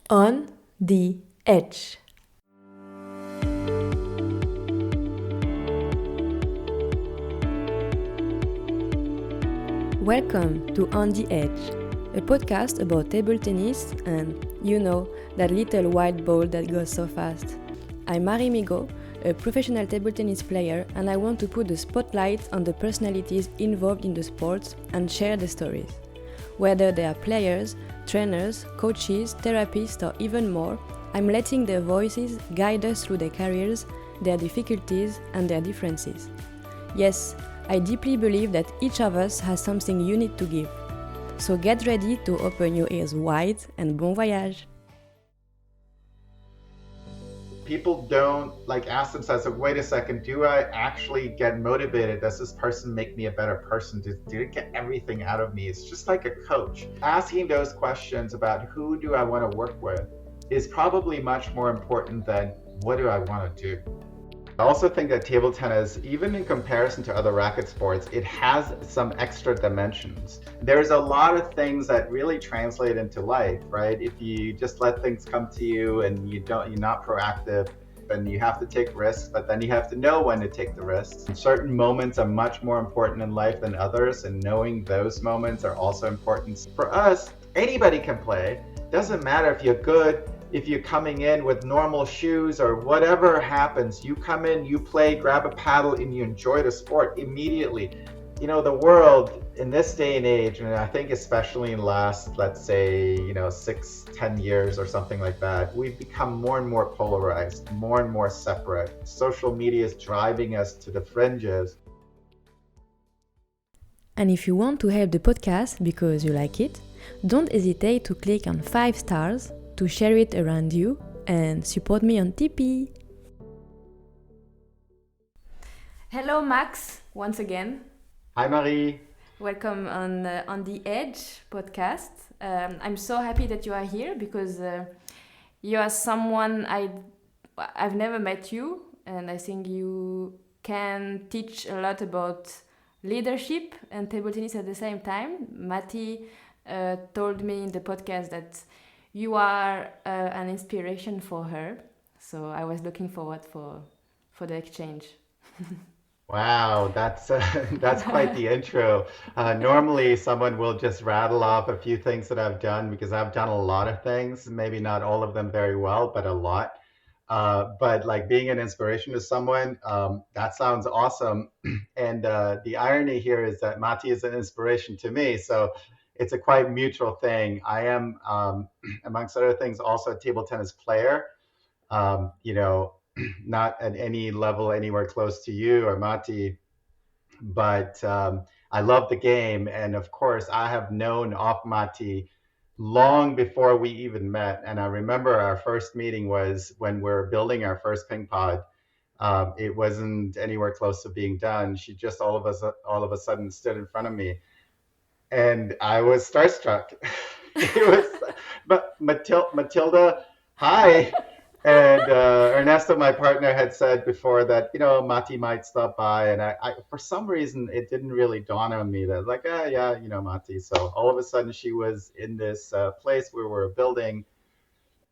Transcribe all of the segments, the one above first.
On the Edge. Welcome to On the Edge, a podcast about table tennis and, that little white ball that goes so fast. I'm Marie Migo, a professional table tennis player, and I want to put the spotlight on the personalities involved in the sports and share the stories. Whether they are players, trainers, coaches, therapists, or even more, I'm letting their voices guide us through their careers, their difficulties, and their differences. Yes, I deeply believe that each of us has something unique to give. So get ready to open your ears wide and bon voyage! People don't ask themselves, wait a second, do I actually get motivated? Does this person make me a better person? Did it get everything out of me? It's just like a coach. Asking those questions about who do I want to work with is probably much more important than what do I want to do. I also think that table tennis, even in comparison to other racket sports, it has some extra dimensions. There's a lot of things that really translate into life, right? If you just let things come to you and you're not proactive, then you have to take risks, but then you have to know when to take the risks. Certain moments are much more important in life than others, and knowing those moments are also important. For us, anybody can play. Doesn't matter if you're good, if you're coming in with normal shoes or whatever happens, you come in, you play, grab a paddle, and you enjoy the sport immediately. The world in this day and age, and I think especially in the last, let's say, 6-10 years or something like that, we've become more and more polarized, more and more separate. Social media is driving us to the fringes. And if you want to help the podcast because you like it, don't hesitate to click on 5 stars, to share it around you, and support me on Tipeee. Hello Max, once again. Hi Marie. Welcome on the Edge podcast. I'm so happy that you are here because you are someone I've never met you, and I think you can teach a lot about leadership and table tennis at the same time. Matti told me in the podcast that you are an inspiration for her, so I was looking forward for the exchange. Wow, that's quite the intro. Normally, someone will just rattle off a few things that I've done because I've done a lot of things, maybe not all of them very well, but a lot. But like being an inspiration to someone, that sounds awesome. And the irony here is that Mati is an inspiration to me, so it's a quite mutual thing. I am, amongst other things, also a table tennis player. Um, you know, Not at any level anywhere close to you or Mati, but I love the game. And of course, I have known of Mati long before we even met. And I remember our first meeting was when we were building our first PingPod. It wasn't anywhere close to being done. She just all of a sudden stood in front of me, and I was starstruck. It was, but Matilda, hi. And Ernesto, my partner, had said before that, Mati might stop by. And I, for some reason, it didn't really dawn on me that yeah, Mati. So all of a sudden she was in this place where we were building.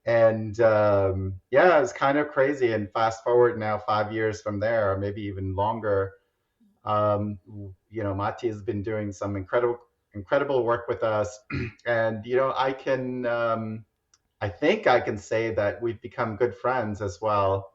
And yeah, it was kind of crazy. And fast forward now 5 years from there, or maybe even longer, Mati has been doing some incredible work with us. And, I think I can say that we've become good friends as well.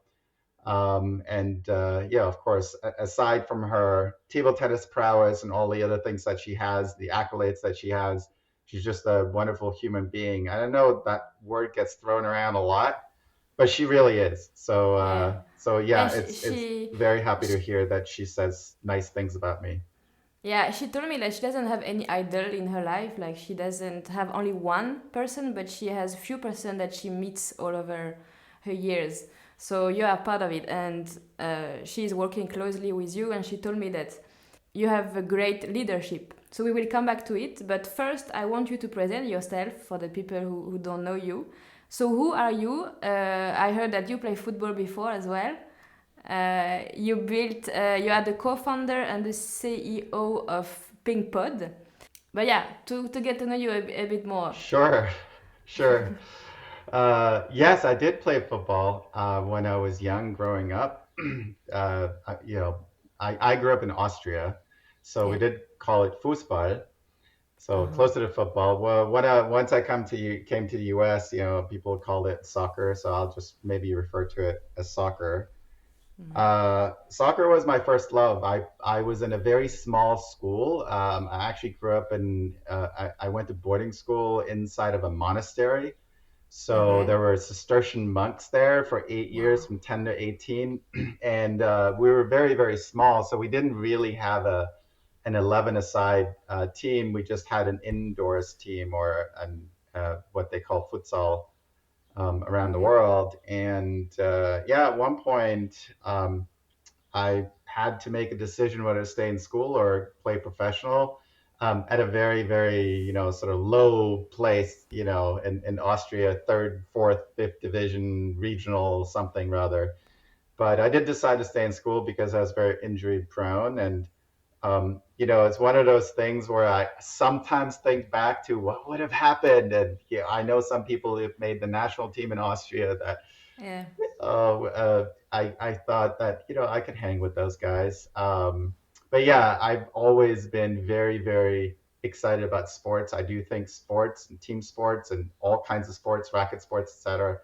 And yeah, of course, aside from her table tennis prowess and all the other things that she has, the accolades that she has, she's just a wonderful human being. I don't know, that word gets thrown around a lot, but she really is. So, yeah, it's very happy to hear that she says nice things about me. Yeah, she told me that she doesn't have any idol in her life. Like she doesn't have only one person, but she has a few person that she meets all over her years. So you are part of it, and she is working closely with you. And she told me that you have a great leadership. So we will come back to it. But first, I want you to present yourself for the people who don't know you. So who are you? I heard that you play football before as well. You are the co-founder and the CEO of PingPod. But yeah, to get to know you a bit more. Sure, sure. Yes, I did play football when I was young, growing up. You know, I grew up in Austria, so we Yeah. did call it Fußball, so Uh-huh. closer to football. Well, once I came to the US, people called it soccer, so I'll just maybe refer to it as soccer. Soccer was my first love. I was in a very small school. I actually grew up I went to boarding school inside of a monastery. So Okay. there were Cistercian monks there for 8 years, Wow. from 10 to 18. And we were very, very small. So we didn't really have an 11-a-side team. We just had an indoors team or what they call futsal around the Okay. world. And yeah, at one point, I had to make a decision whether to stay in school or play professional at a very, very, sort of low place, in Austria, third, fourth, fifth division, regional, something rather. But I did decide to stay in school because I was very injury prone. And, it's one of those things where I sometimes think back to what would have happened. And I know some people who've made the national team in Austria that Yeah. I thought that I could hang with those guys. But yeah, I've always been very, very excited about sports. I do think sports and team sports and all kinds of sports, racket sports, etc.,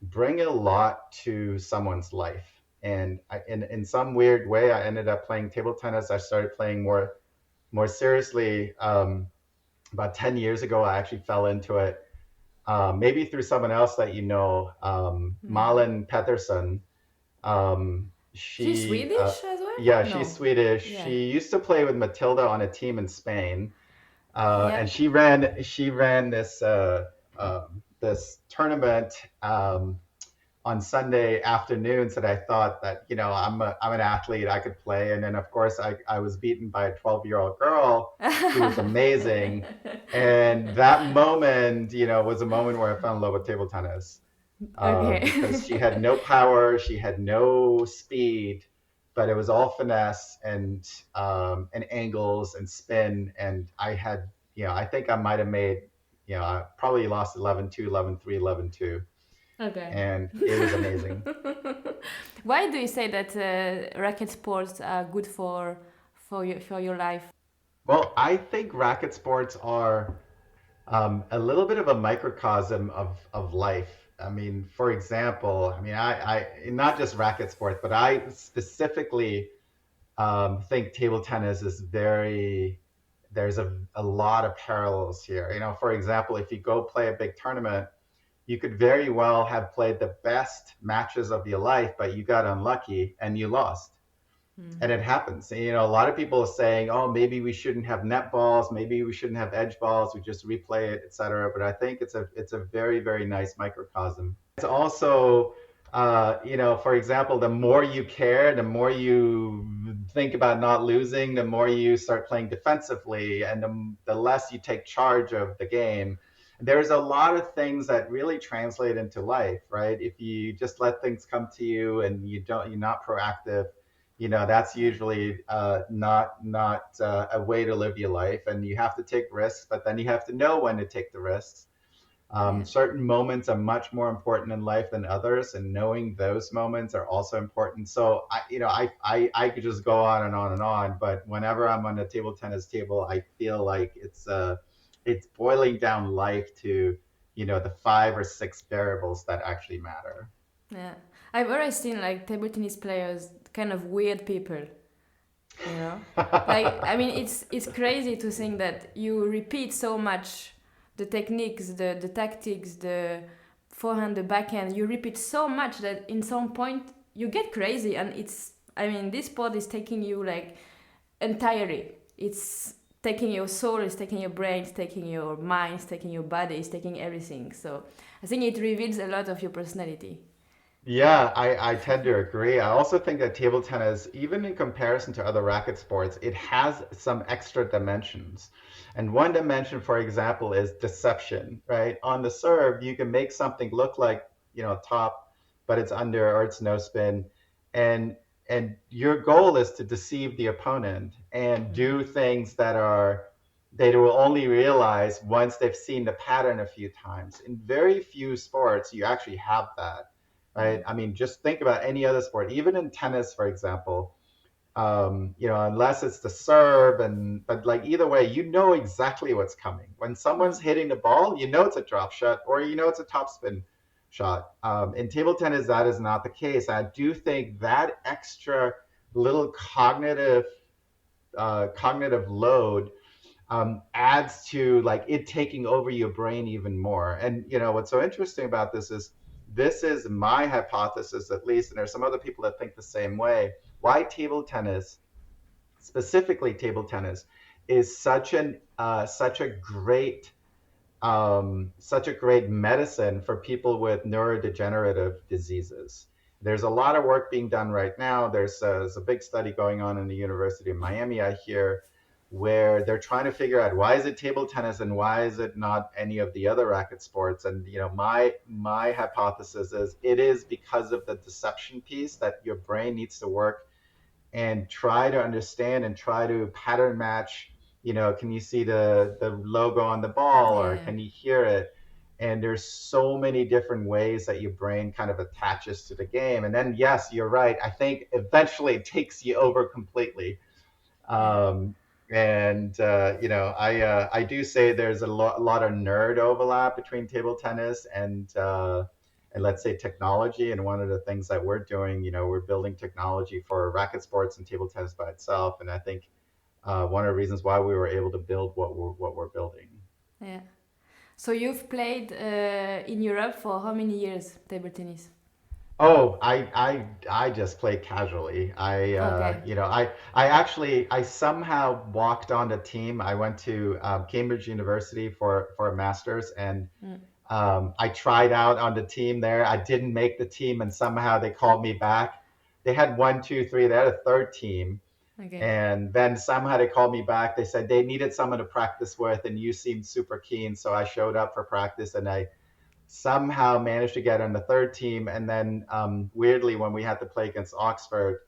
bring a lot to someone's life. And in some weird way, I ended up playing table tennis. I started playing more seriously about 10 years ago. I actually fell into it, maybe through someone else that Yeah. Malin Pettersson. She's Swedish as well? Yeah, she's No. Swedish. Yeah. She used to play with Matilda on a team in Spain, Yeah. and she ran this tournament on Sunday afternoons that I thought that I'm an athlete, I could play, and then of course I was beaten by a 12-year-old girl who was amazing, and that moment was a moment where I fell in love with table tennis Okay. because she had no power, she had no speed, but it was all finesse and angles and spin. And I think I might have made, I probably lost 11-2, 11-3, 11-2, Okay. and it was amazing. Why do you say that racket sports are good for your life? Well, I think racket sports are a little bit of a microcosm of life. I mean, for example, I mean, I not just racket sports, but I specifically think table tennis is there's a lot of parallels here. For example, if you go play a big tournament, you could very well have played the best matches of your life, but you got unlucky and you lost. And it happens. And, a lot of people are saying, "Oh, maybe we shouldn't have net balls. Maybe we shouldn't have edge balls. We just replay it, etc." But I think it's a very, very nice microcosm. It's also, for example, the more you care, the more you think about not losing, the more you start playing defensively, and the less you take charge of the game. There's a lot of things that really translate into life, right? If you just let things come to you and you're not proactive, that's Yeah. usually not a way to live your life. And you have to take risks, but then you have to know when to take the risks. Yeah. Certain moments are much more important in life than others, and knowing those moments are also important. So I could just go on and on and on, but whenever I'm on a table tennis table, I feel like it's boiling down life to the five or six variables that actually matter. Yeah. I've always seen like table tennis players kind of weird people, you know? Like I mean it's crazy to think that you repeat so much the techniques, the tactics, the forehand, the backhand, you repeat so much that in some point you get crazy and it's I mean this sport is taking you like entirely. It's taking your soul, it's taking your brain, it's taking your mind, it's taking your body, it's taking everything. So I think it reveals a lot of your personality. Yeah, I tend to agree. I also think that table tennis, even in comparison to other racket sports, it has some extra dimensions. And one dimension, for example, is deception, right? On the serve, you can make something look like, top, but it's under or it's no spin. And and your goal is to deceive the opponent and do things that are they will only realize once they've seen the pattern a few times. In very few sports, you actually have that, right? Mm. I mean, just think about any other sport, even in tennis, for example. Unless it's the serve, and but like either way, you know exactly what's coming. When someone's Mm. hitting the ball, you know it's a drop shot or you know it's a topspin shot. In table tennis, that is not the case. I do think that extra little cognitive load adds to like it taking over your brain even more. And what's so interesting about this is my hypothesis, at least, and there's some other people that think the same way. Why table tennis, specifically table tennis, is such a great medicine for people with neurodegenerative diseases. There's a lot of work being done right now. There's a big study going on in the University of Miami, I hear, where they're trying to figure out why is it table tennis and why is it not any of the other racket sports. And my hypothesis is it is because of the deception piece that your brain needs to work and try to understand and try to pattern match. Can you see the logo on the ball, or Yeah. can you hear it? And there's so many different ways that your brain kind of attaches to the game. And then yes, you're right, I think eventually it takes you over completely. Yeah. And I do say there's a lot of nerd overlap between table tennis and let's say technology. And one of the things that we're doing, we're building technology for racket sports and table tennis by itself. And I think one of the reasons why we were able to build what we're building. Yeah. So you've played in Europe for how many years table tennis? Oh, I just play casually. Okay. I somehow walked on the team. I went to Cambridge University for a master's, and Mm. I tried out on the team there. I didn't make the team, and somehow they called me back. They had one, two, three. They had a third team, Okay. and then somehow they called me back. They said they needed someone to practice with, and you seemed super keen. So I showed up for practice, and I somehow managed to get on the third team. And then weirdly, when we had to play against Oxford,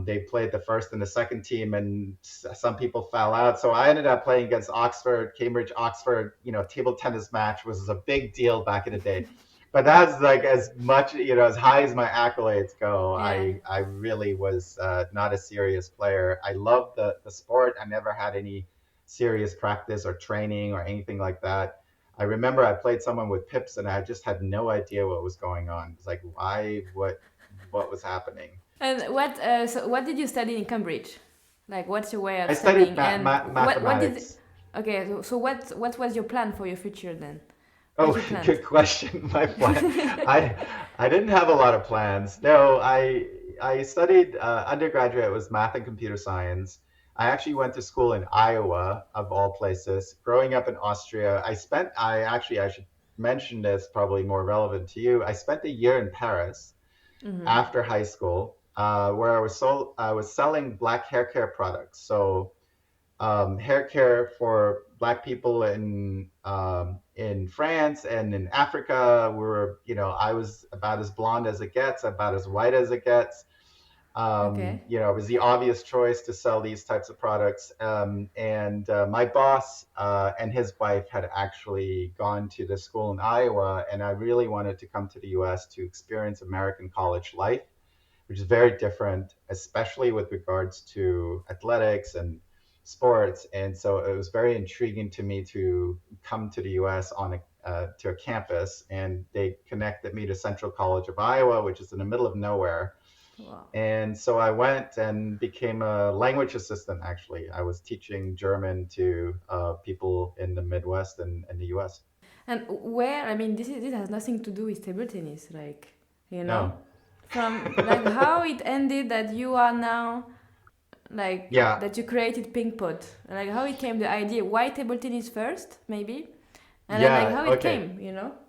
they played the first and the second team, and some people fell out. So I ended up playing against Oxford, Cambridge, Oxford. Table tennis match was a big deal back in the day. But that's like as much, as high as my accolades go. Yeah. I really was not a serious player. I loved the sport. I never had any serious practice or training or anything like that. I remember I played someone with pips, and I just had no idea what was going on. It's like, why, what was happening? And what did you study in Cambridge? Like, what's your way of I studied studying? And what did? mathematics. Okay, so what was your plan for your future then? What Oh, you planned? good question. My plan. I didn't have a lot of plans. No, I studied undergraduate was math and computer science. I actually went to school in Iowa, of all places. Growing up in Austria, I should mention this, probably more relevant to you. I spent a year in Paris Mm-hmm. after high school, where I was selling black hair care products. So hair care for Black people in France and in Africa. I was about as blonde as it gets, about as white as it gets. Okay. It was the obvious choice to sell these types of products. And my boss and his wife had actually gone to the school in Iowa, and I really wanted to come to the U.S. to experience American college life, which is very different, especially with regards to athletics and sports. And so it was very intriguing to me to come to the U.S. to a campus, and they connected me to Central College of Iowa, which is in the middle of nowhere. Wow. And so I went and became a language assistant. Actually, I was teaching German to people in the Midwest and the U.S. And where? I mean, this has nothing to do with table tennis, like, you know, No, from like how it ended that you are now like yeah, that you created PingPod, like how it came the idea. Why table tennis first, maybe, and then like yeah, how it okay. came.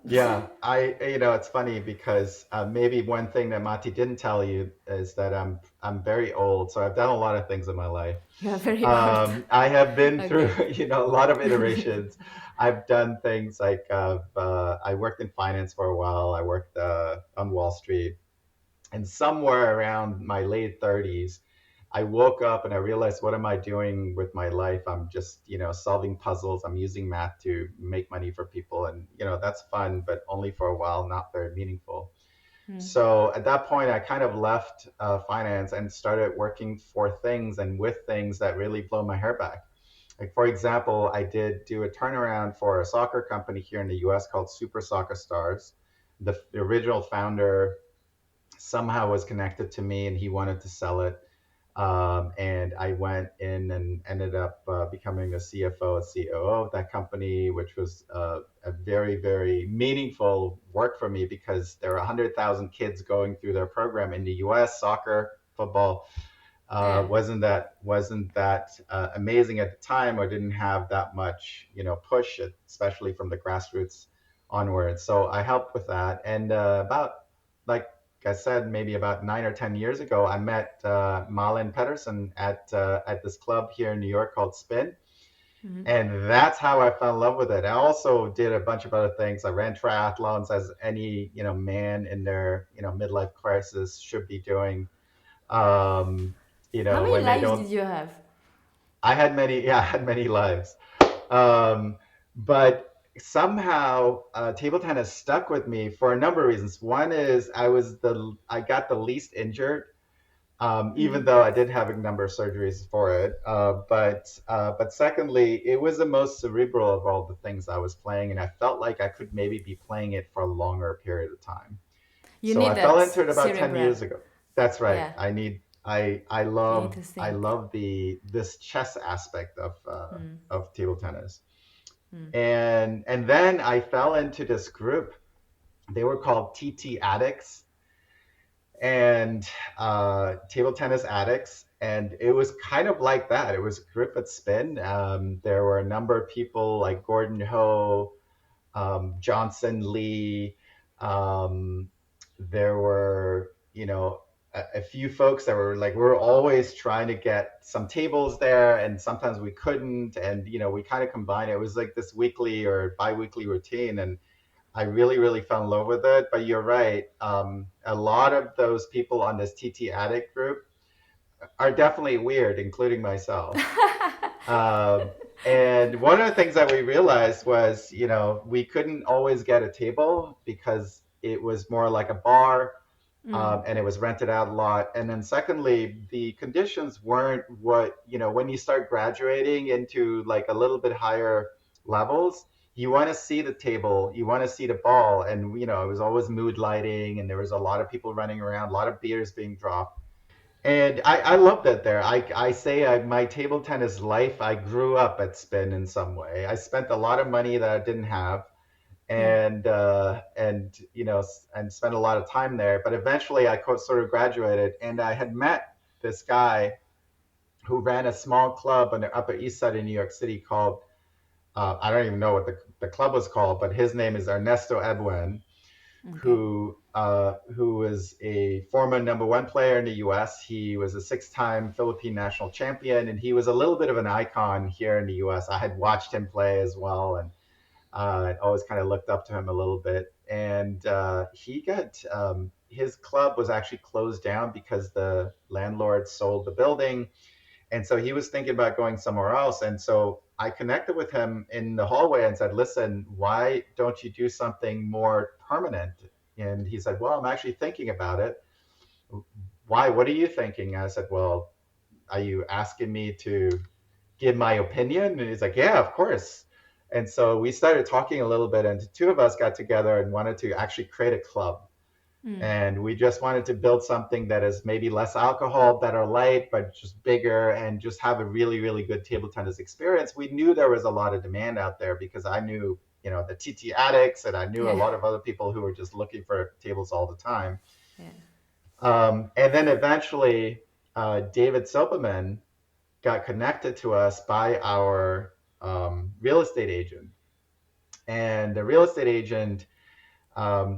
Yeah, it's funny because maybe one thing that Mati didn't tell you is that I'm very old, so I've done a lot of things in my life. You are very old. I have been through, Okay. a lot of iterations. I've done things like I worked in finance for a while. I worked on Wall Street, and somewhere around my late 30s, I woke up and I realized, what am I doing with my life? I'm just, solving puzzles. I'm using math to make money for people. And, that's fun, but only for a while, not very meaningful. Mm. So at that point, I kind of left finance and started working for things and with things that really blow my hair back. Like, for example, I did do a turnaround for a soccer company here in the US called Super Soccer Stars. The original founder somehow was connected to me and he wanted to sell it. And I went in and ended up becoming a CFO, a COO of that company, which was a very, very meaningful work for me because there are 100,000 kids going through their program in the US, soccer, football. Yeah. Wasn't that amazing at the time, or didn't have that much push, especially from the grassroots onwards. So I helped with that, and about, like I said, maybe about 9 or 10 years ago, I met Malin Pedersen at this club here in New York called Spin, Mm-hmm. and that's how I fell in love with it. I also did a bunch of other things. I ran triathlons, as any man in their midlife crisis should be doing. um, How many when they lives did don't. you have? I had many, yeah, I had many lives. Um, but somehow table tennis stuck with me for a number of reasons. One is I got the least injured, even Mm. though I did have a number of surgeries for it. But secondly, it was the most cerebral of all the things I was playing, and I felt like I could maybe be playing it for a longer period of time. You So I need fell that into it about 10 cerebral. years ago. That's right. Yeah. I You need love to I think. love this chess aspect Mm. of table tennis. Mm. And then I fell into this group. They were called TT Addicts, and table tennis addicts. And it was kind of like that. It was a group at Spin. There were a number of people like Gordon Ho, Johnson Lee. Um, there were, a few folks that were like, we are always trying to get some tables there, and sometimes we couldn't. And, we kind of combined it. It was like this weekly or bi-weekly routine. And I really, really fell in love with it. But you're right. A lot of those people on this TT Addict group are definitely weird, including myself. Um, and one of the things that we realized was, we couldn't always get a table because it was more like a bar, Mm. and it was rented out a lot. And then secondly, the conditions weren't what, when you start graduating into like a little bit higher levels, you want to see the table, you want to see the ball. And, it was always mood lighting, and there was a lot of people running around, a lot of beers being dropped. And I love that there. I say my table tennis life, I grew up at Spin in some way. I spent a lot of money that I didn't have, Mm. and spent a lot of time there. But eventually, I sort of graduated, and I had met this guy who ran a small club on the Upper East Side of New York City called, I don't even know what the club was called, but his name is Ernesto Ebuen, Okay. who was a former number one player in the U.S. He was a six-time Philippine national champion, and he was a little bit of an icon here in the U.S. I had watched him play as well, and I always kind of looked up to him a little bit. And he got his club was actually closed down because the landlord sold the building, and so he was thinking about going somewhere else. And so I connected with him in the hallway and said, listen, why don't you do something more permanent? And he said, well, I'm actually thinking about it. Why? What are you thinking? I said, well, are you asking me to give my opinion? And he's like, yeah, of course. And so we started talking a little bit, and the two of us got together and wanted to actually create a club. Mm. And we just wanted to build something that is maybe less alcohol, better light, but just bigger, and just have a really, really good table tennis experience. We knew there was a lot of demand out there because I knew, the TT addicts, and I knew a Yeah. lot of other people who were just looking for tables all the time. Yeah. And then eventually, David Silberman got connected to us by our real estate agent. And the real estate agent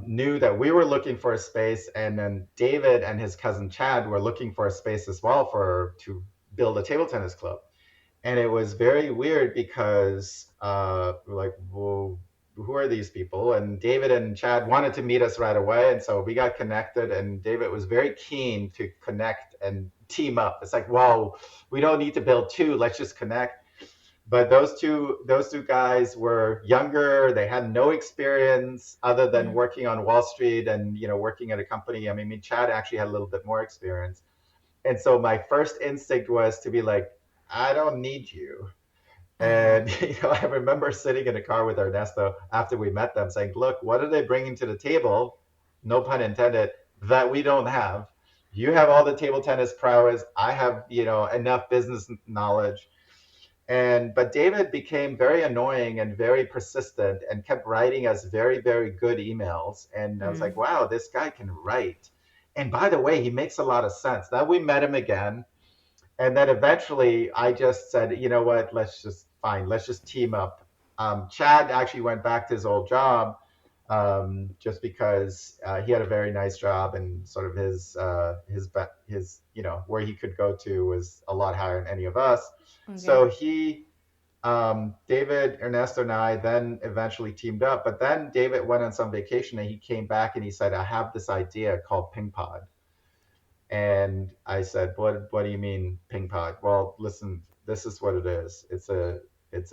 knew that we were looking for a space, and then David and his cousin Chad were looking for a space as well to build a table tennis club. And it was very weird because we're like, well, who are these people? And David and Chad wanted to meet us right away, and so we got connected. And David was very keen to connect and team up. It's like, whoa, we don't need to build two. Let's just connect. But those two guys were younger. They had no experience other than Mm. working on Wall Street and working at a company. I mean, Chad actually had a little bit more experience. And so my first instinct was to be like, I don't need you. Oh. And I remember sitting in a car with Ernesto after we met them, saying, "Look, what are they bringing to the table? No pun intended. That we don't have. You have all the table tennis prowess. I have enough business knowledge." And but David became very annoying and very persistent and kept writing us very, very good emails. And I was Mm. like, wow, this guy can write. And by the way, he makes a lot of sense. Then we met him again. And then eventually I just said, you know what, let's just team up. Chad actually went back to his old job just because he had a very nice job and sort of his where he could go to was a lot higher than any of us. Okay. So David, Ernesto, and I then eventually teamed up. But then David went on some vacation and he came back and he said, I have this idea called PingPod. And I said, what do you mean PingPod? Well, listen, this is what it is. It's a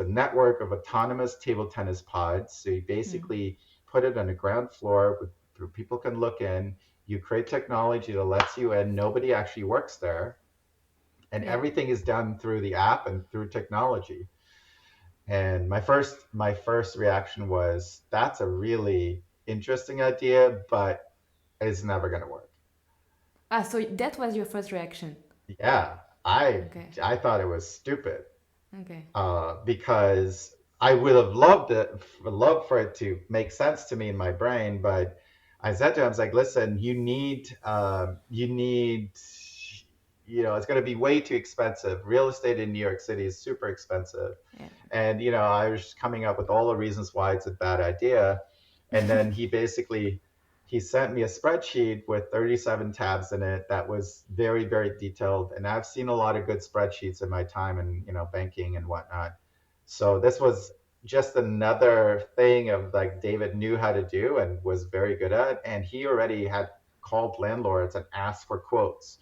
network of autonomous table tennis pods. So you Mm. basically put it on the ground floor where people can look in. You create technology that lets you in. Nobody actually works there, and Yeah. everything is done through the app and through technology. And my first reaction was, that's a really interesting idea, but it's never going to work. Ah, so that was your first reaction. Yeah, I Okay. I thought it was stupid Okay. because I would have loved for it to make sense to me in my brain. But I said to him, I was like, listen, it's going to be way too expensive. Real estate in New York City is super expensive. Yeah. And I was coming up with all the reasons why it's a bad idea. And then he sent me a spreadsheet with 37 tabs in it that was very, very detailed. And I've seen a lot of good spreadsheets in my time in banking and whatnot. So this was just another thing of like David knew how to do and was very good at. And he already had called landlords and asked for quotes,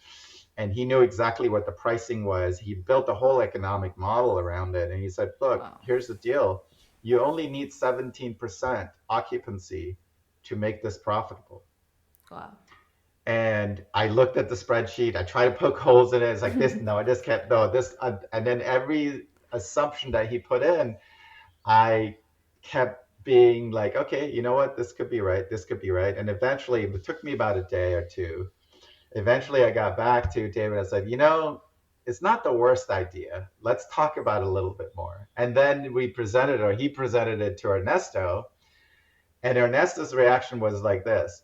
and he knew exactly what the pricing was. He built a whole economic model around it. And he said, look, Wow. here's the deal. You only need 17% occupancy to make this profitable. Wow. And I looked at the spreadsheet. I tried to poke holes in it. It's like this, no, I just can't, no, this. And then every assumption that he put in, I kept being like, okay, you know what? This could be right. This could be right. And eventually, it took me about a day or two. Eventually I got back to David. I said, it's not the worst idea. Let's talk about it a little bit more. And then he presented it to Ernesto, and Ernesto's reaction was like this: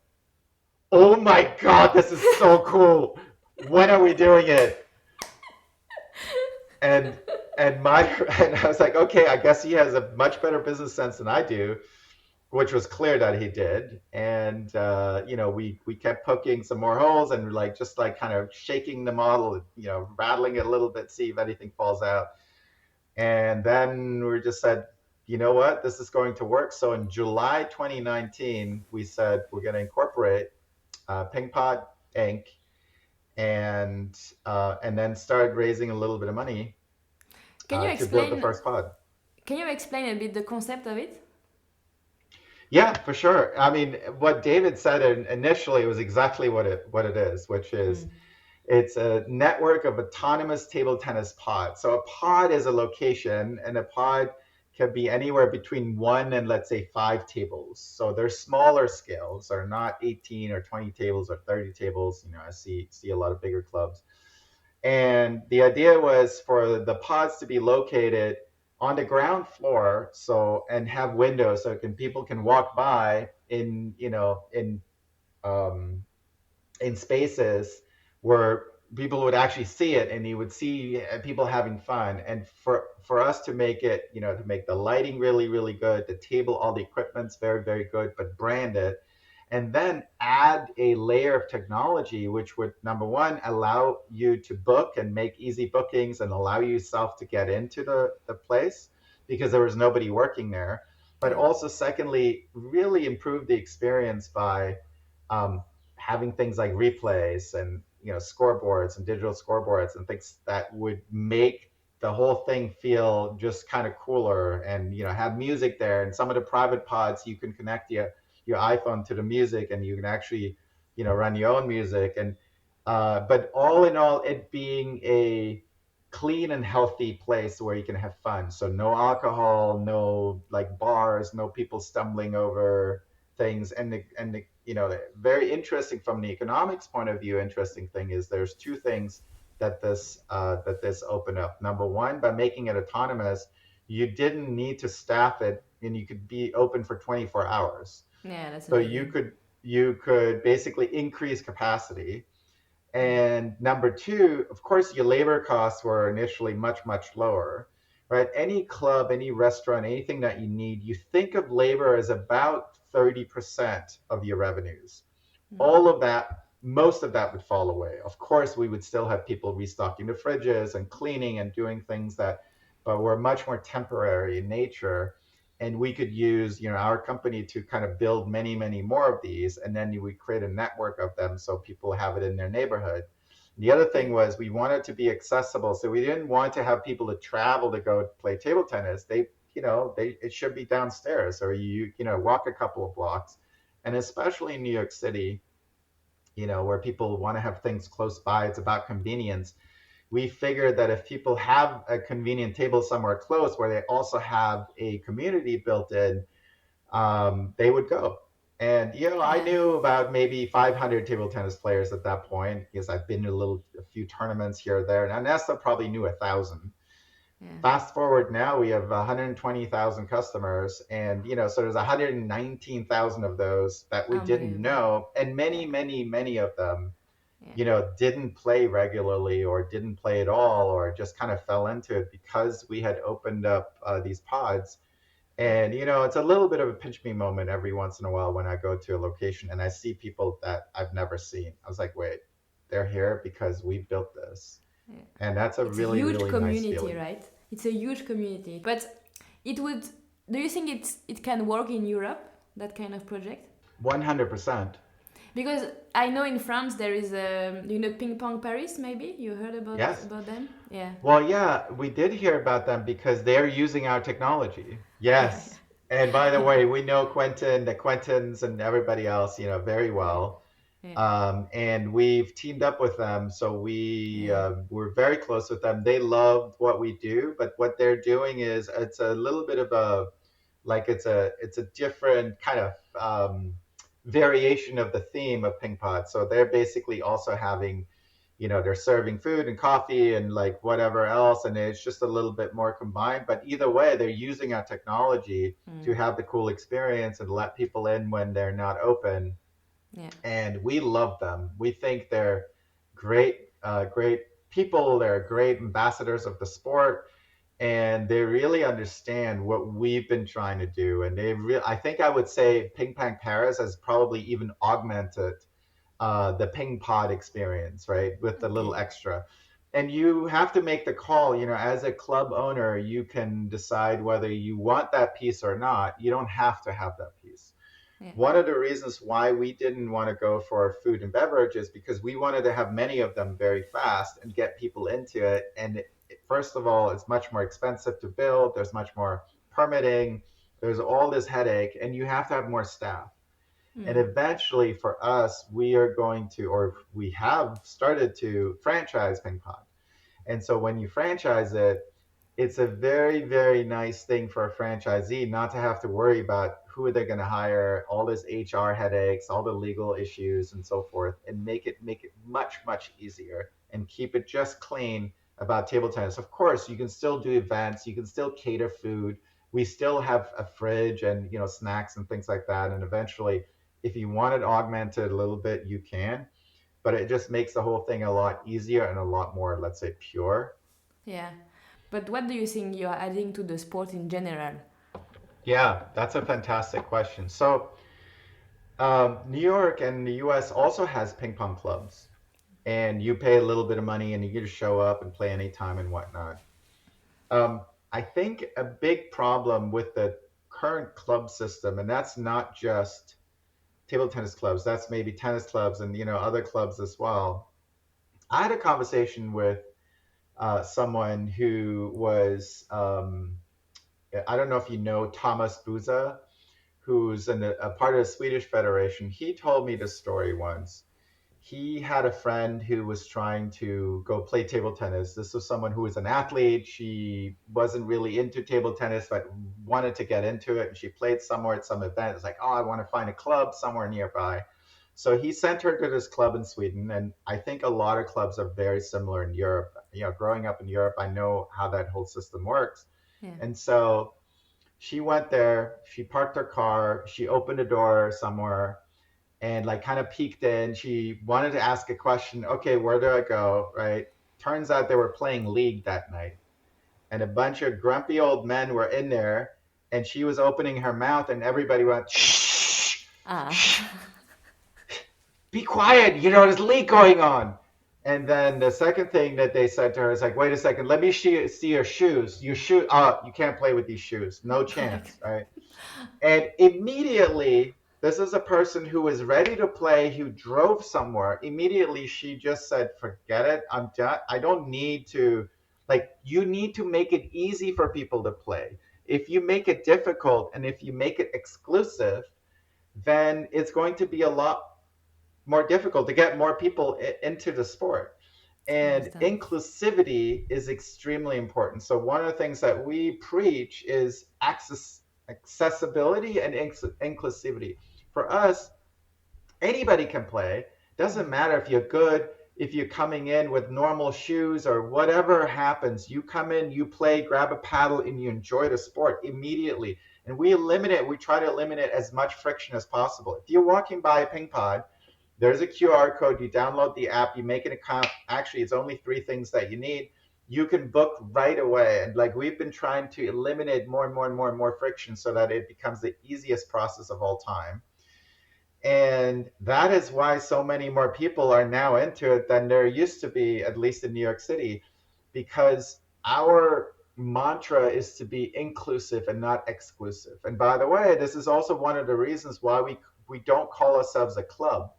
"Oh my God, this is so cool! When are we doing it?" And and my and I was like, okay, I guess he has a much better business sense than I do, which was clear that he did. And we kept poking some more holes and like just like kind of shaking the model, rattling it a little bit, see if anything falls out. And then we just said, you know what, this is going to work. So in July 2019, we said we're going to incorporate PingPod Inc. And then started raising a little bit of money Can you to build the explain? first pod. Can you explain a bit the concept of it? Yeah, for sure. I mean, what David said initially was exactly what it is, which is Mm. it's a network of autonomous table tennis pods. So a pod is a location, and a pod can be anywhere between one and let's say five tables. So they're smaller scales, are not 18 or 20 tables or 30 tables. I see a lot of bigger clubs. And the idea was for the pods to be located on the ground floor, so and have windows so people can walk by um, in spaces where people would actually see it, and you would see people having fun. And for us to make it, to make the lighting really, really good, the table, all the equipment's very, very good, but brand it, and then add a layer of technology which would, number one, allow you to book and make easy bookings and allow yourself to get into the place because there was nobody working there. But Yeah. also, secondly, really improve the experience by um, having things like replays and scoreboards and digital scoreboards and things that would make the whole thing feel just kind of cooler, and have music there. And some of the private pods, you can connect your iPhone to the music, and you can actually run your own music. And but all in all, it being a clean and healthy place where you can have fun. So no alcohol, no like bars, no people stumbling over things. And the very interesting from the economics point of view, interesting thing is there's two things that this opened up. Number one, by making it autonomous, you didn't need to staff it, and you could be open for 24 hours. Yeah, that's So you amazing. could you could basically increase capacity. And number two, of course, your labor costs were initially much, much lower, right? Any club, any restaurant, anything that you need, you think of labor as about 30% of your revenues. All of that, most of that would fall away. Of course, we would still have people restocking the fridges and cleaning and doing things but were much more temporary in nature. And we could use, our company to kind of build many, many more of these, and then we create a network of them so people have it in their neighborhood. The other Yeah, thing was we wanted to be accessible, so we didn't want to have people to travel to go play table tennis. It should be downstairs, or walk a couple of blocks. And especially in New York City, where people want to have things close by. It's about convenience. We figured that if people have a convenient table somewhere close where they also have a community built in, they would go. And I yeah, knew about maybe 500 table tennis players at that point because I've been to a few tournaments here or there, and Nesta probably knew 1,000. yeah. Fast forward now, we have 120,000 customers, and so there's 119,000 of those that we didn't Unbelievable. know, and Yeah, many, many, many of them yeah, didn't play regularly or didn't play at all or just kind of fell into it because we had opened up these pods. yeah. And it's a little bit of a pinch me moment every once in a while when I go to a location and I see people that I've never seen. I was like, wait, they're here because we built this. Yeah. And that's a It's a really, huge really nice community, feeling. right? It's a huge community. But it would. Do you think it can work in Europe, that kind of project? 100%. Because I know in France there is a Ping Pong Paris. Maybe you heard Yes. about them. Yeah. Well, yeah, we did hear about them because they're using our technology. Yeah. Yes. And by the way, we know the Quentins and everybody else, very Yeah. well. Yeah. And we've teamed up with them. So Yeah. we're very close with them. They love what we do, but what they're doing is it's a little bit of it's a different kind of variation of the theme of PingPod. So they're basically also having they're serving food and coffee and like whatever else, and it's just a little bit more combined. But either way, they're using our technology to Mm. have the cool experience and let people in when they're not open. Yeah. And we love them. We think they're great people. They're great ambassadors of the sport, and they really understand what we've been trying to do. And I think I would say Ping Pong Paris has probably even augmented the ping pod experience, right? With the little Okay. extra. And you have to make the call, as a club owner, you can decide whether you want that piece or not. You don't have to have that piece. Yeah. One of the reasons why we didn't want to go for food and beverage is because we wanted to have many of them very fast and get people into it. And first of all, it's much more expensive to build. There's much more permitting. There's all this headache, and you have to have more staff. And Mm. eventually, for us, we are going to, or we have started to franchise PingPod. And so when you franchise it, it's a very, very nice thing for a franchisee not to have to worry about who are they going to hire, all this HR headaches, all the legal issues, and so forth, and make it much, much easier and keep it just clean about table tennis. Of course, you can still do events, you can still cater food. We still have a fridge and snacks and things like that. And eventually, if you want it augmented a little bit, you can, but it just makes the whole thing a lot easier and a lot more, let's say, pure. Yeah. But what do you think you are adding to the sport in general? Yeah, that's a fantastic question. So, New York and the US also has ping pong clubs, and you pay a little bit of money and you get to show up and play anytime and whatnot. I think a big problem with the current club system, and that's not just table tennis clubs, that's maybe tennis clubs and other clubs as well, I had a conversation with someone who was, I don't know if you know Thomas Buza, who's a part of the Swedish Federation. He told me this story once. He had a friend who was trying to go play table tennis. This was someone who was an athlete. She wasn't really into table tennis, but wanted to get into it. And she played somewhere at some event. It's like, oh, I want to find a club somewhere nearby. So he sent her to this club in Sweden. And I think a lot of clubs are very similar in Europe. Growing up in Europe, I know how that whole system works. Yeah. And so she went there, she parked her car, she opened a door somewhere and like kind of peeked in. She wanted to ask a question. Okay, where do I go? Right. Turns out they were playing League that night, and a bunch of grumpy old men were in there, and she was opening her mouth, and everybody went, shh, Ah. shh, be quiet. There's League going on. And then the second thing that they said to her is like, wait a second, let me see your shoes. Your shoe, oh, you can't play with these shoes. No chance, right? And immediately, this is a person who was ready to play, who drove somewhere. Immediately, she just said, forget it. I'm done. I don't need to, like, you need to make it easy for people to play. If you make it difficult and if you make it exclusive, then it's going to be a lot more difficult to get more people into the sport. I And understand. inclusivity is extremely important. So one of the things that we preach is accessibility and inclusivity. For us, anybody can play. Doesn't matter if you're good, if you're coming in with normal shoes or whatever happens. You come in, you play, grab a paddle, and you enjoy the sport immediately. And we try to eliminate as much friction as possible. If you're walking by a PingPod, there's a QR code. You download the app, you make an account. Actually, it's only three things that you need. You can book right away. And like we've been trying to eliminate more and more and more and more friction so that it becomes the easiest process of all time. And that is why so many more people are now into it than there used to be, at least in New York City, because our mantra is to be inclusive and not exclusive. And by the way, this is also one of the reasons why we don't call ourselves a club.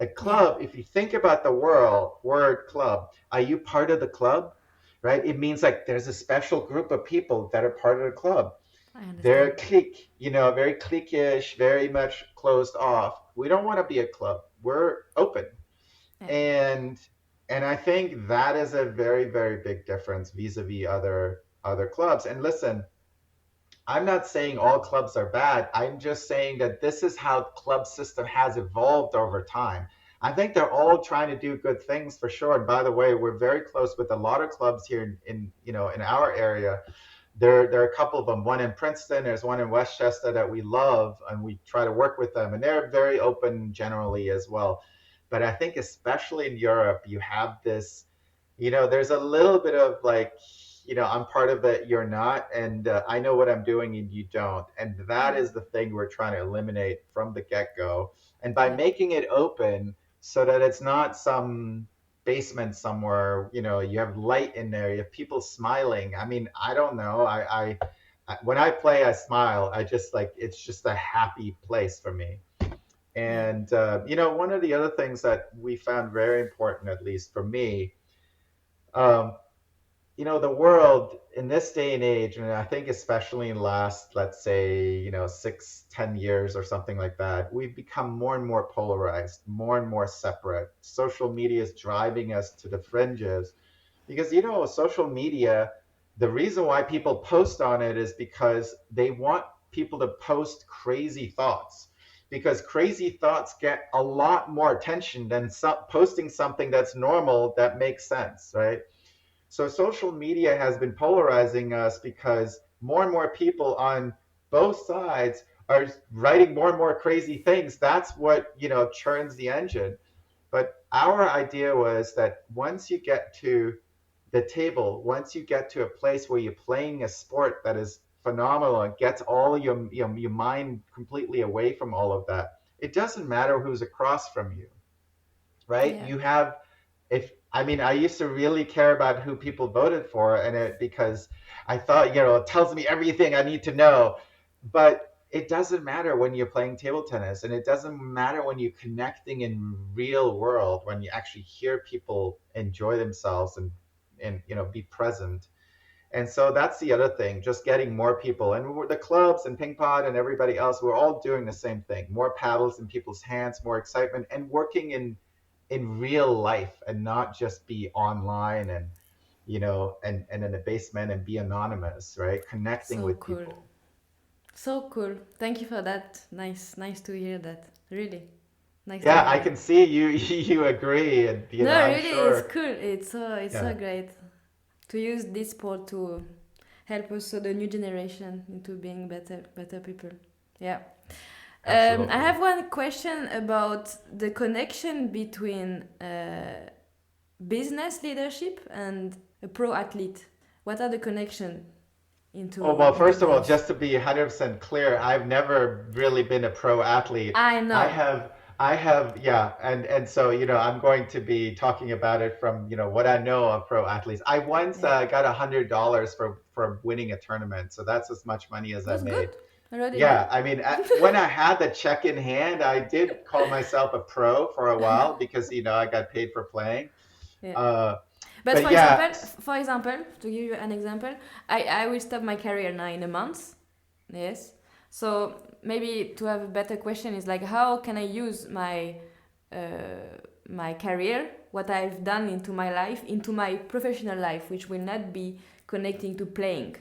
A Yeah, club, if you think about the word club, are you part of the club? Right? It means like there's a special group of people that are part of the club. I They're understand. a clique, very cliquish, very much closed off. We don't want to be a club. We're open. Yeah. And and I think that is a very, very big difference vis-a-vis other clubs. And listen, I'm not saying all clubs are bad. I'm just saying that this is how the club system has evolved over time. I think they're all trying to do good things for sure. And by the way, we're very close with a lot of clubs here in our area. There are a couple of them. One in Princeton, there's one in Westchester that we love, and we try to work with them. And they're very open generally as well. But I think especially in Europe, you have this, there's a little bit of like, I'm part of it, you're not, and I know what I'm doing and you don't. And that Yeah. is the thing we're trying to eliminate from the get-go. And by Yeah. making it open so that it's not some basement somewhere, you have light in there, you have people smiling. I mean, I don't know. When I play, I smile. I just like, it's just a happy place for me. Yeah. And, one of the other things that we found very important, at least for me, um, the world in this day and age, and I think especially in the last, let's say, 6, 10 years or something like that, we've become more and more polarized, more and more separate. Social media is driving us to the fringes because, social media, the reason why people post on it is because they want people to post crazy thoughts. Because crazy thoughts get a lot more attention than posting something that's normal that makes sense, right? So social media has been polarizing us because more and more people on both sides are writing more and more crazy things. That's what, churns the engine. But our idea was that once you get to the table, once you get to a place where you're playing a sport that is phenomenal and gets all your mind completely away from all of that, it doesn't matter who's across from you, right? Yeah. You have if I mean, I used to really care about who people voted for, and because I thought, it tells me everything I need to know. But it doesn't matter when you're playing table tennis, and it doesn't matter when you're connecting in real world, when you actually hear people enjoy themselves and be present. And so that's the other thing, just getting more people. And the clubs and PingPod and everybody else, we're all doing the same thing. More paddles in people's hands, more excitement, and working in real life, and not just be online and and in a basement and be anonymous, right? Connecting So with cool. people. So cool. Thank you for that. Nice to hear that. Really. Nice to Yeah, hear I that. can see you you agree, and No, I'm really, it's sure. cool. It's so Yeah, great to use this sport to help also the new generation into being better people. Yeah. I absolutely. have one question about the connection between business leadership and a pro athlete. What are the connection Oh, into well, into first of all, both? just to be 100% clear, I've never really been a pro athlete. I I know. have, yeah, and so, I'm going to be talking about it from, what I know of pro athletes. I once Yeah, got $100 for winning a tournament, so that's as much money as I that's good. made. Already good. Yeah, I mean, when I had the check in hand, I did call myself a pro for a while because, I got paid for playing. Yeah. Uh, But but for yeah, example, to give you an example, I will stop my career now in a month. Yes. So maybe to have a better question is like, how can I use my career, what I've done into my life, into my professional life, which will not be connecting to playing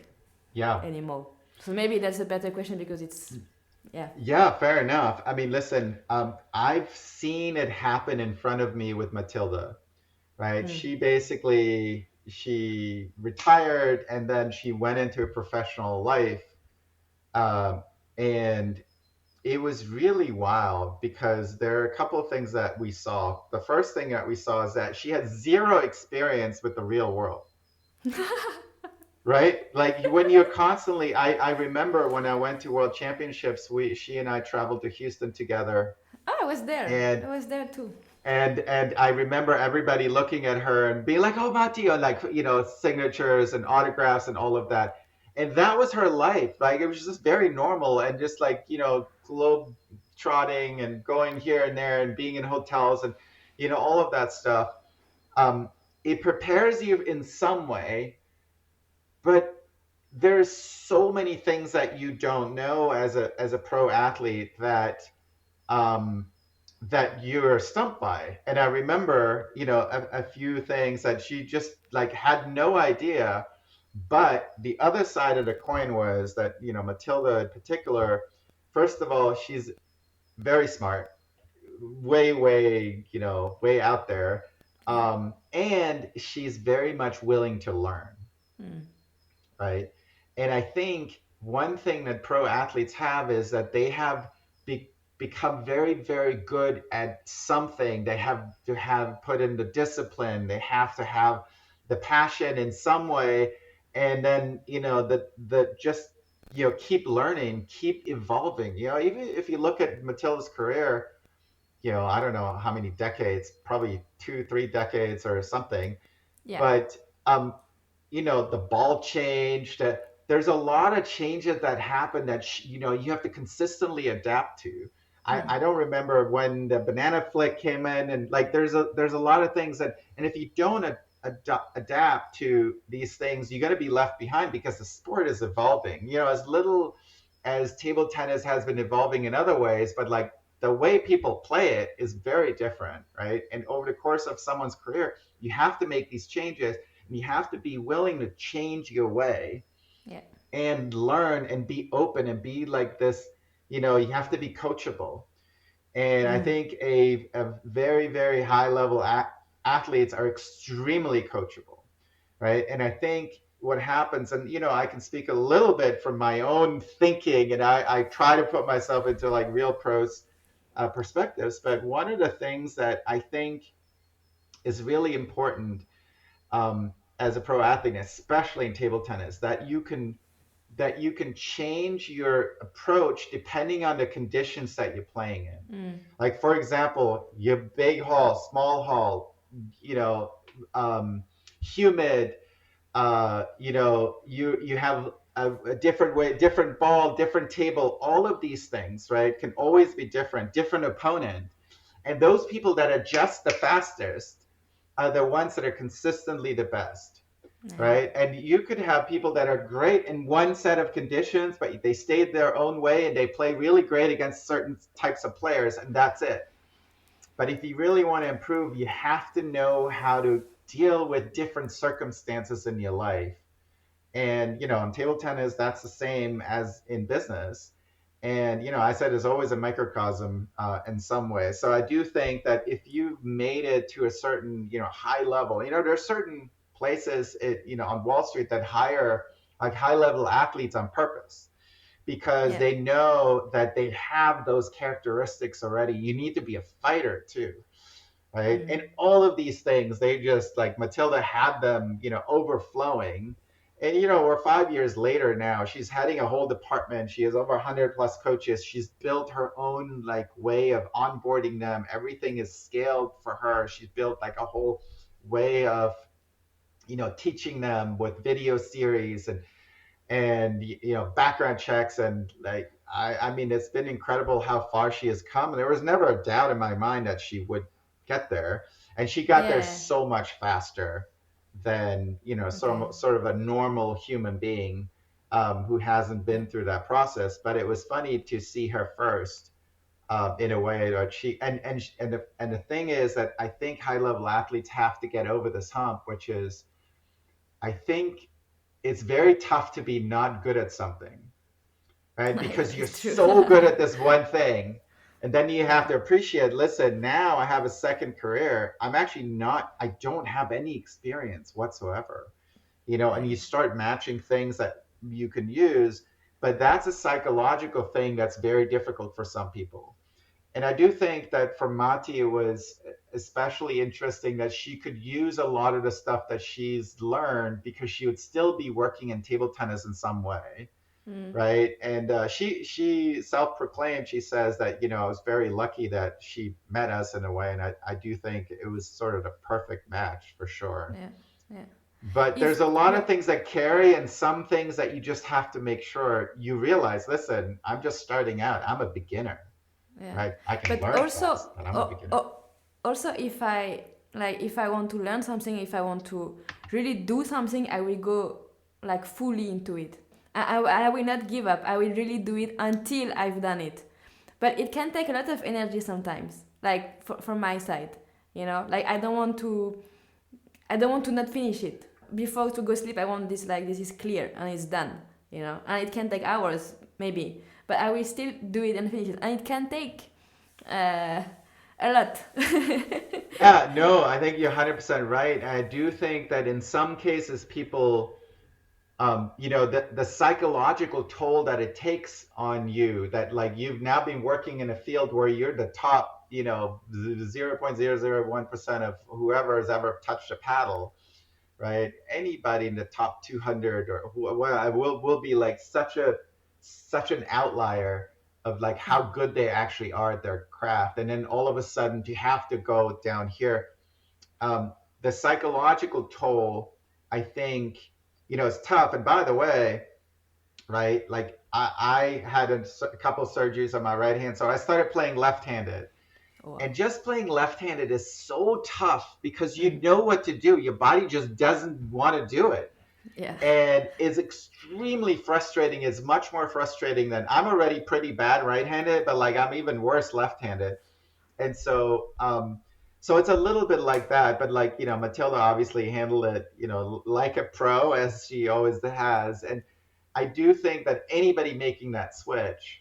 yeah. anymore. So maybe that's a better question because it's yeah. Yeah, fair enough. I mean, listen, I've seen it happen in front of me with Matilda, right? Mm. She retired and then she went into a professional life. Um, and it was really wild because there are a couple of things that we saw. The first thing that we saw is that she had zero experience with the real world. Right? Like when you're constantly, I remember when I went to World Championships, she and I traveled to Houston together, Oh, I was there. and I was there too. I remember everybody looking at her and being like, "Oh, Matteo," like signatures and autographs and all of that. And that was her life. Like it was just very normal and just like globe trotting and going here and there and being in hotels and all of that stuff. Um, it prepares you in some way, but there's so many things that you don't know as a pro athlete um, that you're stumped by. And I remember, a few things that she just like had no idea. But the other side of the coin was that, Matilda in particular, first of all, she's very smart, way out there. Yeah. And she's very much willing to learn, Mm. right? And I think one thing that pro athletes have is that they have become very, very good at something. They have to have put in the discipline. They have to have the passion in some way, and then the just keep learning, keep evolving. Even if you look at Matilda's career, I don't know how many decades, probably 2, 3 decades or something, Yeah. but the ball changed. There's a lot of changes that happen that you have to consistently adapt to. Mm. I don't remember when the banana flick came in, and like there's a lot of things that, and if you don't adapt to these things, you're going to be left behind because the sport is evolving. As little as table tennis has been evolving in other ways, but like the way people play it is very different, right? And over the course of someone's career, you have to make these changes, and you have to be willing to change your way Yeah. and learn and be open and be like this. You have to be coachable. And I Mm. think a very, very high level athletes are extremely coachable, right? And I think what happens, and I can speak a little bit from my own thinking, and I try to put myself into like real pros perspectives. But one of the things that I think is really important as a pro athlete, especially in table tennis, that you can change your approach depending on the conditions that you're playing in. Mm. Like for example, your big hall, small hall, you know, humid. You have a different way, different ball, different table, all of these things, right, can always be different, different opponent. And those people that adjust the fastest are the ones that are consistently the best, Yeah. right? And you could have people that are great in one set of conditions, but they stayed their own way and they play really great against certain types of players, and that's it. But if you really want to improve, you have to know how to deal with different circumstances in your life. And, in table tennis, that's the same as in business. And, I said there's always a microcosm in some way. So I do think that if you've made it to a certain, high level, there are certain places, on Wall Street that hire like high level athletes on purpose because Yeah. they know that they have those characteristics already. You need to be a fighter too, right? Mm. And all of these things, they just like Matilda had them, overflowing. And we're 5 years later now. She's heading a whole department. She has over 100 plus coaches. She's built her own like way of onboarding them. Everything is scaled for her. She's built like a whole way of teaching them with video series and background checks and like I mean it's been incredible how far she has come. There was never a doubt in my mind that she would get there, and she got there Yeah. so much faster than Okay. sort of a normal human being who hasn't Yeah. been through that process. But it was funny to see her first in a way that and the thing is that I think high level athletes have to get over this hump, which is I think it's very tough to be not good at something, right? Yeah, Because you're it's true. so good at this one thing. And then you have Yeah. to appreciate, listen, now I have a second career. I don't have any experience whatsoever, and you Okay. start matching things that you can use. But that's a psychological thing that's very difficult for some people. And I do think that for Mati, it was especially interesting that she could use a lot of the stuff that she's learned because she would still be working in table tennis in some way, Mm. right? And she self-proclaimed. She says that I was very lucky that she met us in a way, and I do think it was sort of the perfect match for sure. Yeah. Yeah. But If there's a lot of but things that carry, and some things that you just have to make sure you realize. Listen, I'm just starting out. I'm a beginner, yeah, right? I can but learn also, fast, but I'm a beginner. also if I like, if I want to learn something, if I want to really do something, I will go like fully into it. I will not give up. I will really do it until I've done it. But it can take a lot of energy sometimes, like from my side, like I don't want to not finish it. Before to go sleep, I want this, like this is clear and it's done, and it can take hours maybe, but I will still do it and finish it, and it can take uh, a lot. Yeah, no, I think you're 100% right. I do think that in some cases, people, the psychological toll that it takes on you, that like you've now been working in a field where you're the top, 0.001% of whoever has ever touched a paddle, right? Anybody in the top 200 or well, will be like such an outlier of like how Yeah. good they actually are at their craft, and then all of a sudden you have to go down here. The psychological toll, I think, is tough. And by the way, right, like I had a couple surgeries on my right hand, so I started playing left-handed, Wow. and just playing left-handed is so tough because you Mm. know what to do. Your body just doesn't want to do it. Yeah. And is extremely frustrating. Is much more frustrating than I'm already pretty bad right-handed, but like I'm even worse left-handed. And so it's a little bit like that. But like Matilda obviously handled it like a pro as she always has. And I do think that anybody making that switch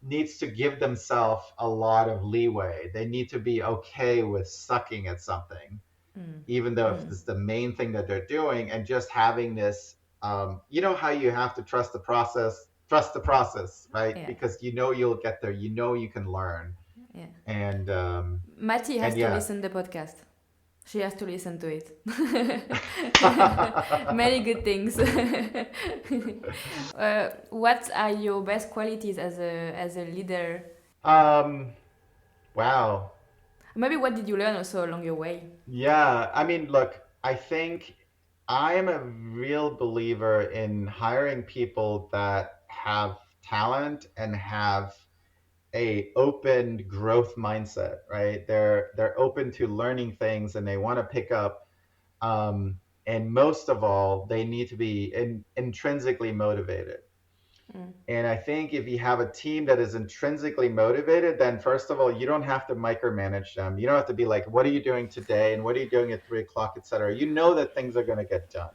needs to give themselves a lot of leeway. They need to be okay with sucking at something, Mm. even though if Mm. it's the main thing that they're doing, and just having this, how you have to trust the process, right? Yeah. Because you'll get there, you can learn, Yeah. and Mati has to yeah. listen the podcast. She has to listen to it. Many good things. What are your best qualities as a leader? um, wow. Maybe what did you learn also along your way? Yeah, I mean, look, I think I am a real believer in hiring people that have talent and have a open growth mindset, right? They're open to learning things and they want to pick up. And most of all, they need to be intrinsically motivated. Mm. And I think if you have a team that is intrinsically motivated, then first of all, you don't have to micromanage them. You don't have to be like, what are you doing today? And what are you doing at 3 o'clock, et cetera. You know that things are going to get done,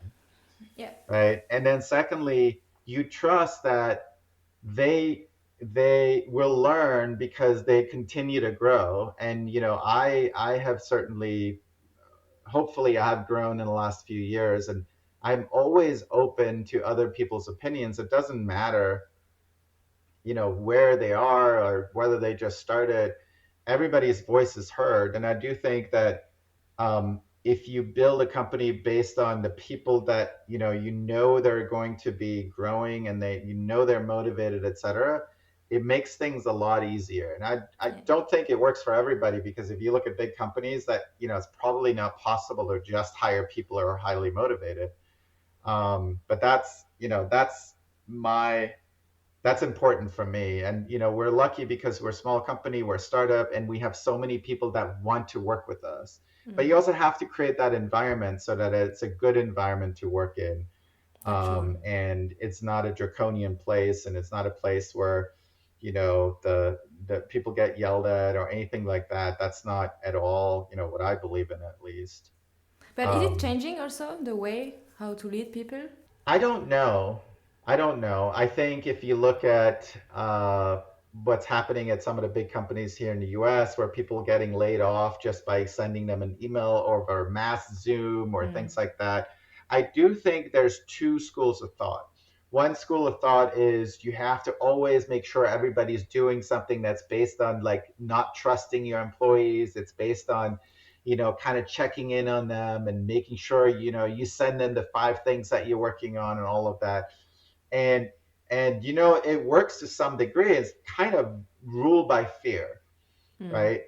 Yeah. right? And then secondly, you trust that they they will learn because they continue to grow. And I have certainly, hopefully, I have grown in the last few years, and I'm always open to other people's opinions. It doesn't matter where they are or whether they just started. Everybody's voice is heard, and I do think that if you build a company based on the people that they're going to be growing, and they're motivated, etc., it makes things a lot easier. And I Yeah. don't think it works for everybody, because if you look at big companies, that it's probably not possible to just hire people who are highly motivated. But my that's important for me. And we're lucky because we're a small company, we're a startup, and we have so many people that want to work with us. But Mm. you also have to create that environment so that it's a good environment to work in. Actually. And it's not a draconian place, and it's not a place where the people get yelled at or anything like that. That's not at all what I believe in, at least. But is it um, changing also the way how to lead people? I don't know. I don't know. I think if you look at what's happening at some of the big companies here in the US, where people are getting laid off just by sending them an email or mass Zoom or Mm. things like that, I do think there's two schools of thought. One school of thought is you have to always make sure everybody's doing something that's based on like not trusting your employees. It's based on kind of checking in on them and making sure, you send them the 5 things that you're working on and all of that. And it works to some degree. It's kind of ruled by fear, Mm. right?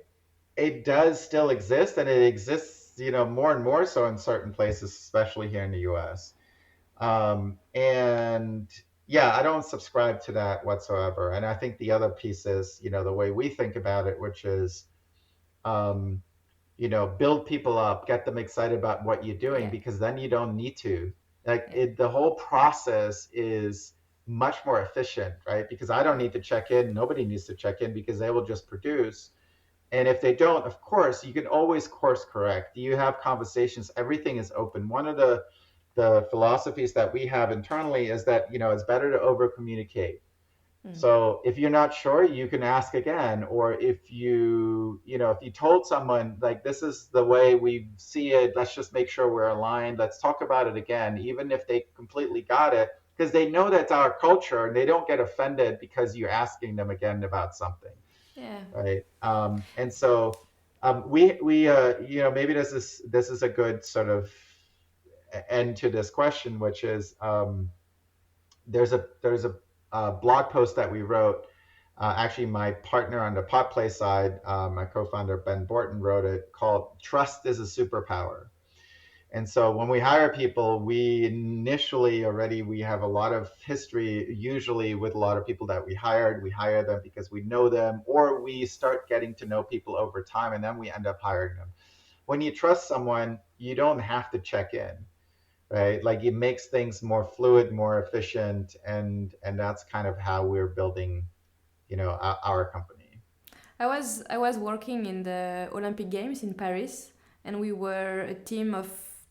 It does still exist, and it exists, more and more so in certain places, especially here in the US. And yeah, I don't subscribe to that whatsoever. And I think the other piece is, the way we think about it, which is, um, build people up, get them excited about what you're doing, Yeah. because then you don't need to. Like Yeah. the whole process is much more efficient, right? Because I don't need to check in, nobody needs to check in, because they will just produce. And if they don't, of course, you can always course correct. You have conversations, everything is open. One of the philosophies that we have internally is that, it's better to over communicate. Mm. So if you're not sure, you can ask again. Or if you told someone like, this is the way we see it, let's just make sure we're aligned. Let's talk about it again, even if they completely got it, because they know that's our culture, and they don't get offended because you're asking them again about something, Yeah. right? And so we maybe this is a good sort of end to this question, which is, there's a blog post that we wrote. Actually, my partner on the pot play side, my co-founder Ben Borton, wrote it, called "Trust is a Superpower." And so when we hire people, we initially already we have a lot of history, usually with a lot of people that we hired. We hire them because we know them, or we start getting to know people over time, and then we end up hiring them. When you trust someone, you don't have to check in, right? Like it makes things more fluid, more efficient, and that's kind of how we're building, our company. I was working in the Olympic Games in Paris, and we were a team of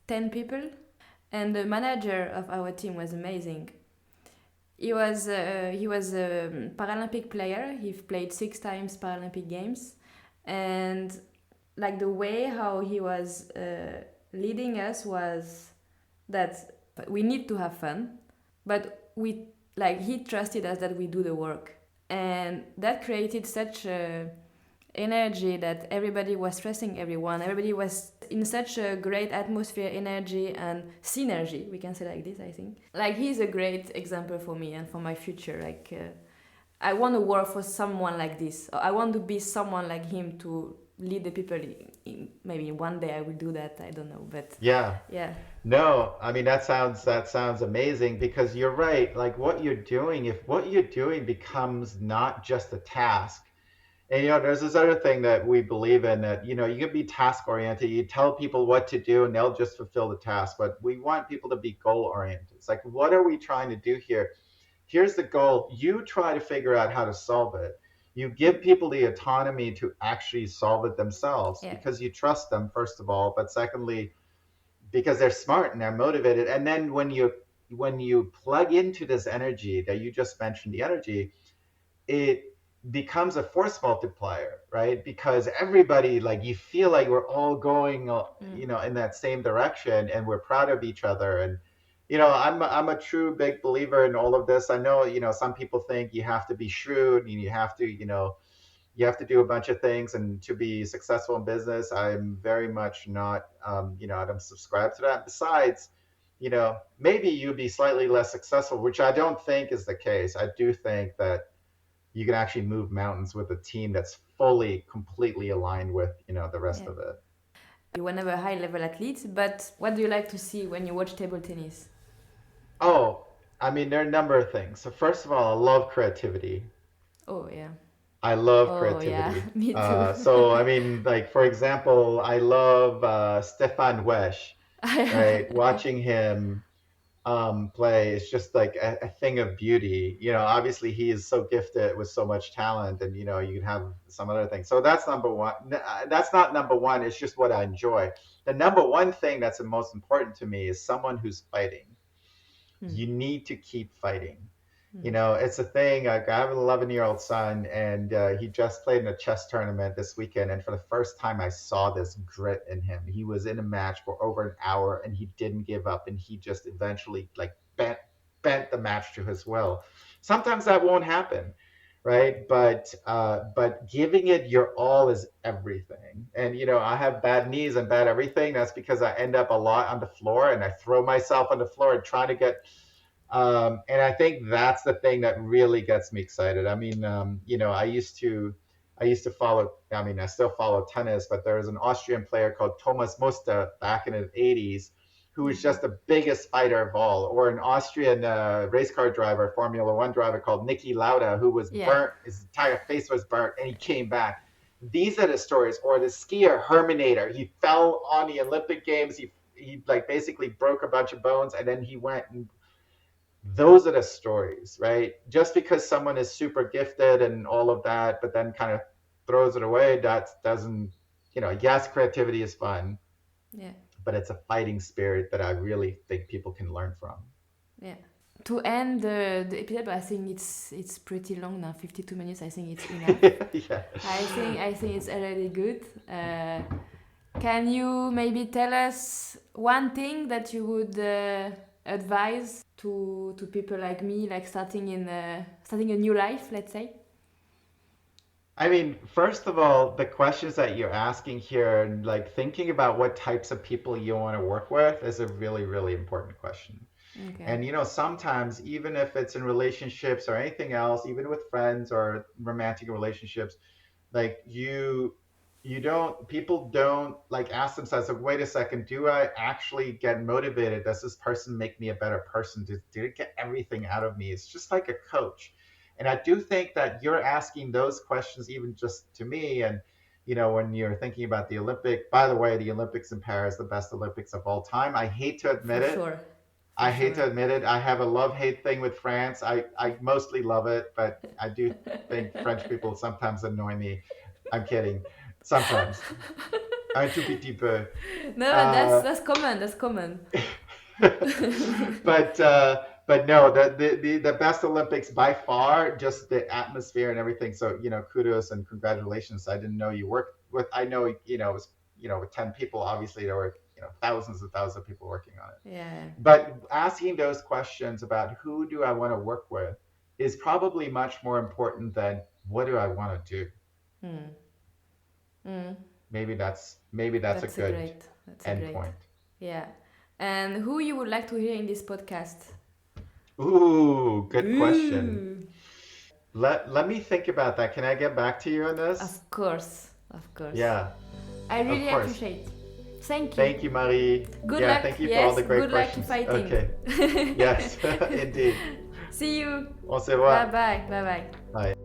10 people, and the manager of our team was amazing. He was a Paralympic player. He played 6 times Paralympic Games, and like the way how he was leading us was that we need to have fun, but we like he trusted us that we do the work, and that created such a energy that everybody was trusting everyone. Everybody was in such a great atmosphere, energy, and synergy. We can say like this, I think. Like he's a great example for me and for my future. Like I want to work for someone like this. I want to be someone like him to lead the people maybe one day I will do that. I don't know, but Yeah. yeah, No, I mean that sounds amazing because you're right. Like what you're doing, if what you're doing becomes not just a task. And there's this other thing that we believe in that, you can be task oriented. You tell people what to do and they'll just fulfill the task. But we want people to be goal oriented. It's like, what are we trying to do here? Here's the goal. You try to figure out how to solve it. You give people the autonomy to actually solve it themselves yeah, because you trust them, first of all. But secondly, because they're smart and they're motivated. And then when you plug into this energy that you just mentioned, the energy, it becomes a force multiplier, right? Because everybody, like, you feel like we're all going, mm, in that same direction, and we're proud of each other. And I'm a true big believer in all of this. I know, some people think you have to be shrewd and you have to do a bunch of things and to be successful in business. I'm very much not, I don't subscribe to that. Besides, maybe you'd be slightly less successful, which I don't think is the case. I do think that you can actually move mountains with a team that's fully, completely aligned with, the rest yeah. of it. You were never a high level athlete, but what do you like to see when you watch table tennis? Oh, I mean, there are a number of things. So first of all, I love creativity. Oh yeah. I love Oh yeah, creativity. me too. So I mean, like, for example, I love Stefan Wesh, right? Watching him play is just like a thing of beauty. Obviously he is so gifted with so much talent, and you can have some other things. So that's number one. That's not number one. It's just what I enjoy. The number one thing that's the most important to me is someone who's fighting. Hmm, You need to keep fighting. hmm, It's a thing. Like, I have an 11-year-old son, and he just played in a chess tournament this weekend. And for the first time, I saw this grit in him. He was in a match for over an hour, and he didn't give up. And he just eventually, like, bent the match to his will. Sometimes that won't happen, right? But giving it your all is everything. And I have bad knees and bad everything. That's because I end up a lot on the floor, and I throw myself on the floor and try to get and I think that's the thing that really gets me excited. I mean, I used to follow. I mean, I still follow tennis, but there was an Austrian player called Thomas Muster back in the '80s, who was hmm. just the biggest fighter of all. Or an Austrian race car driver, Formula One driver called Niki Lauda, who was Yeah, burnt. His entire face was burnt, and he came back. These are the stories. Or the skier Herminator. He fell on the Olympic Games. He like basically broke a bunch of bones, and then he went and those are the stories, right? Just because someone is super gifted and all of that, but then kind of throws it away, that doesn't, yes, creativity is fun, yeah, but it's a fighting spirit that I really think people can learn from. yeah. To end the episode, I think it's pretty long now, 52 minutes. I think it's enough. Yeah. I think it's already good. Can you maybe tell us one thing that you would advise to people like me, like starting a new life, let's say? I mean, first of all, the questions that you're asking here, and like thinking about what types of people you want to work with is a really, really important question. Okay, And sometimes, even if it's in relationships or anything else, even with friends or romantic relationships, like you don't people don't like ask themselves, like, wait a second, do I actually get motivated? Does this person make me a better person? Did it get everything out of me? It's just like a coach. And I do think that you're asking those questions even just to me. And when you're thinking about the Olympic, by the way, the Olympics in Paris, the best Olympics of all time. I hate to for admit it. sure, for I hate sure. to admit it. I have a love-hate thing with France. I mostly love it, but I do think French people sometimes annoy me. I'm kidding. Sometimes. Un tout petit peu. No, but that's Uh, that's common. That's common. but no, the best Olympics by far, just the atmosphere and everything. So, kudos and congratulations. I didn't know you worked with, I know, it was, with 10 people, obviously there were, thousands and thousands of people working on it. Yeah. But asking those questions about who do I want to work with is probably much more important than what do I want to do. Hmm. Hmm. Maybe that's a That's a good great. That's a great. endpoint. Yeah. And who you would like to hear in this podcast? Ooh, good question. Ooh. Let me think about that. Can I get back to you on this? Of course. Of course. Yeah. I really course. appreciate. Thank you. Thank you, Marie. Good Yeah, luck. thank you for Yes, all the great good luck to questions. fighting. Okay. Yes, indeed. See you. On se voit. Bye bye. Bye bye. Bye.